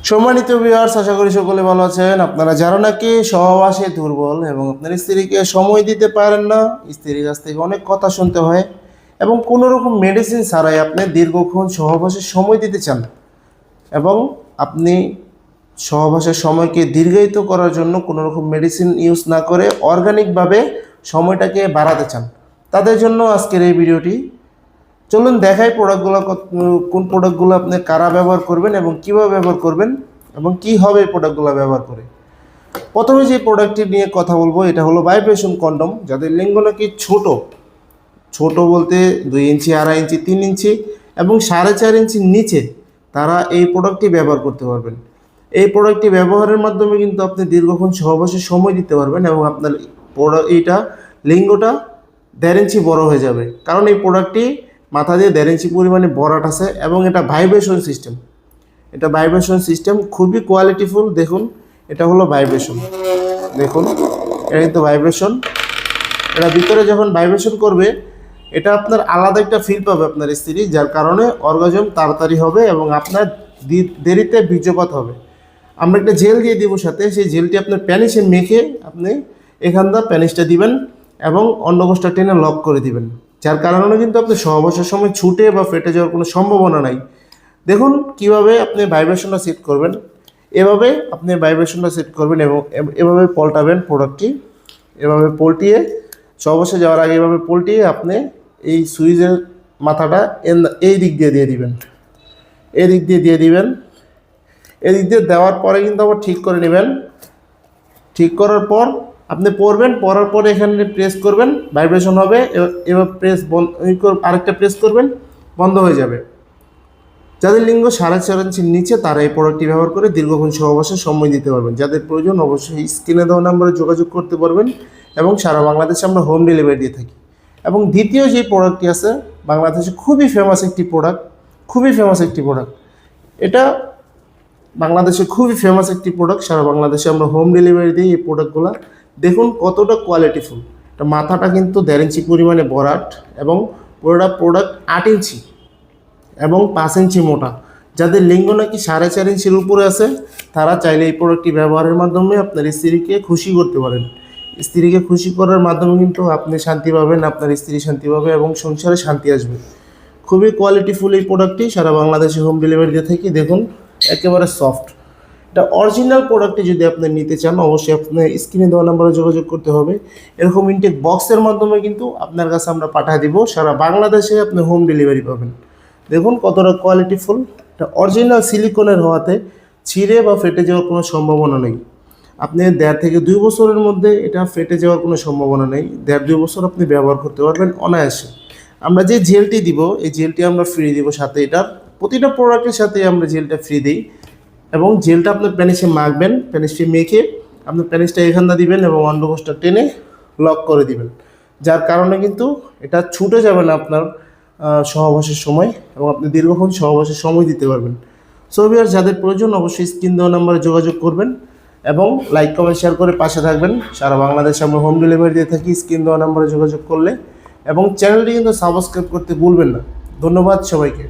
সম্মানিত ভিউয়ার্স, আশা করি সকলে ভালো আছেন। আপনারা যারা নাকি সহবাসে দুর্বল এবং আপনার স্ত্রীকে সময় দিতে পারেন না, স্ত্রীর কাছ থেকে অনেক কথা শুনতে হয় এবং কোনো রকম মেডিসিন ছাড়াই আপনি দীর্ঘক্ষণ সহবাসে সময় দিতে চান এবং আপনি সহবাসের সময়কে দীর্ঘায়িত করার জন্য কোনো রকম মেডিসিন ইউজ না করে অর্গানিকভাবে সময়টাকে বাড়াতে চান, তাদের জন্য আজকের এই ভিডিওটি। চলুন দেখাই প্রোডাক্টগুলো, কোন প্রোডাক্টগুলো আপনি কারা ব্যবহার করবেন এবং কীভাবে ব্যবহার করবেন এবং কি হবে এই প্রোডাক্টগুলো ব্যবহার করে। প্রথমে যে প্রোডাক্টটি নিয়ে কথা বলবো, এটা হলো ভাইব্রেশন কন্ডম। যাদের লিঙ্গ নাকি ছোট বলতে 2 ইঞ্চি, 2.5 ইঞ্চি, 3 ইঞ্চি এবং 4.5 ইঞ্চির নিচে, তারা এই প্রোডাক্টটি ব্যবহার করতে পারবেন। এই প্রোডাক্টটি ব্যবহারের মাধ্যমে কিন্তু আপনি দীর্ঘক্ষণ সহবাসে সময় দিতে পারবেন এবং আপনার এইটা লিঙ্গটা 1.5 ইঞ্চি বড় হয়ে যাবে, কারণ এই প্রোডাক্টটি মাথা দিয়ে 1.5 ইঞ্চি পরিমাণে বরাট আছে এবং এটা ভাইব্রেশন সিস্টেম, খুবই কোয়ালিটিফুল। দেখুন, এটা হলো ভাইব্রেশন, দেখুন এটা কিন্তু ভাইব্রেশন। এটা ভিতরে যখন ভাইব্রেশন করবে, এটা আপনার আলাদা একটা ফিল পাবে আপনার স্ত্রী, যার কারণে অর্গাজম তাড়াতাড়ি হবে এবং আপনার দেরিতে বীর্যপাত হবে। আমরা একটা জেল দিয়ে দিব সাথে, সেই জেলটি আপনার প্যানিসে মেখে আপনি এখানটা প্যানিসটা দিবেন এবং অন্ডকোষটা টেনে লক করে দিবেন, যার কারণে কিন্তু আপনি সহবাসের সময় ছুটে বা ফেটে যাওয়ার কোনো সম্ভাবনা নাই। দেখুন কিভাবে আপনি ভাইব্রেশনটা সেট করবেন। এভাবে আপনি ভাইব্রেশনটা সেট করবেন এবং এভাবে পল্টাবেন প্রোডাক্টটি, এভাবে পল্টিয়ে সহবাসে যাওয়ার আগে এভাবে পল্টিয়ে আপনি এই সুইচের মাথাটা এই দিক দিয়ে দিবেন, এই দিক দিয়ে দেওয়ার পরে কিন্তু আবার ঠিক করে নেবেন। ঠিক করার পর আপনি পরার পরে এখানে প্রেস করবেন, ভাইব্রেশন হবে। এবার প্রেস বন্ধ, আরেকটা প্রেস করবেন, বন্ধ হয়ে যাবে। যাদের লিঙ্গ 4.5 ইঞ্চির নিচে, তারা এই প্রোডাক্টটি ব্যবহার করে দীর্ঘক্ষণ সহবাসে সময় দিতে পারবেন। যাদের প্রয়োজন অবশ্যই স্ক্রিনে দেওয়া নাম্বারে যোগাযোগ করতে পারবেন এবং সারা বাংলাদেশে আমরা হোম ডেলিভারি দিয়ে থাকি। এবং দ্বিতীয় যে প্রোডাক্টটি আছে, বাংলাদেশে খুবই ফেমাস একটি প্রোডাক্ট, এটা বাংলাদেশে খুবই ফেমাস একটি প্রোডাক্ট। সারা বাংলাদেশে আমরা হোম ডেলিভারি দিই এই প্রোডাক্টগুলো। দেখুন কতটা কোয়ালিটিফুল। এটা মাথাটা কিন্তু 1.5 ইঞ্চি পরিমাণে বরাট এবং পুরোটা প্রোডাক্ট 8 ইঞ্চি এবং 5 ইঞ্চি মোটা। যাদের লিঙ্গ নাকি 4.5 ইঞ্চির উপরে আছে, তারা চাইলে এই প্রোডাক্টটি ব্যবহারের মাধ্যমে আপনার স্ত্রীকে খুশি করতে পারেন। স্ত্রীকে খুশি করার মাধ্যমে কিন্তু আপনি শান্তি পাবেন, আপনার স্ত্রী শান্তি পাবে এবং সংসারে শান্তি আসবে। খুবই কোয়ালিটিফুল এই প্রোডাক্টটি, সারা বাংলাদেশে হোম ডেলিভারি দিয়ে থাকি। দেখুন একেবারে সফট। এটা অরিজিনাল প্রোডাক্টটি যদি আপনি নিতে চান, অবশ্যই আপনার স্ক্রিনে দেওয়া নাম্বারে যোগাযোগ করতে হবে। এরকম ইনটেক বক্সের মাধ্যমে কিন্তু আপনার কাছে আমরা পাঠিয়ে দিব, সারা বাংলাদেশে আপনি হোম ডেলিভারি পাবেন। দেখুন কতটা কোয়ালিটিফুল। এটা অরিজিনাল সিলিকনের হওয়াতে ছিঁড়ে বা ফেটে যাওয়ার কোনো সম্ভাবনা নেই। আপনি 1.5 থেকে 2 বছরের মধ্যে এটা ফেটে যাওয়ার কোনো সম্ভাবনা নেই। 1.5-2 বছর আপনি ব্যবহার করতে পারবেন অনায়াসে। আমরা যে জেলটি দিব, এই জেলটি আমরা ফ্রি দিব সাথে। এটার প্রতিটা প্রোডাক্টের সাথে আমরা জেলটা ফ্রি দিই এবং জেলটা আপনার প্যানিসে মাখবেন। প্যানিসটি মেখে আপনি প্যানিসটা এখানটা দিবেন এবং অন্ডকোষটা টেনে লক করে দিবেন, যার কারণে কিন্তু এটা ছুটে যাবে না আপনার সহবাসের সময় এবং আপনি দীর্ঘক্ষণ সহবাসের সময় দিতে পারবেন। সো ভিউয়ার্স, যাদের প্রয়োজন অবশ্যই স্ক্রিন দেওয়া নাম্বারে যোগাযোগ করবেন এবং লাইক কমেন্ট শেয়ার করে পাশে থাকবেন। সারা বাংলাদেশে আমরা হোম ডেলিভারি দিয়ে থাকি স্ক্রিন দেওয়া নাম্বারে যোগাযোগ করলে। এবং চ্যানেলটি কিন্তু সাবস্ক্রাইব করতে ভুলবেন না। ধন্যবাদ সবাইকে।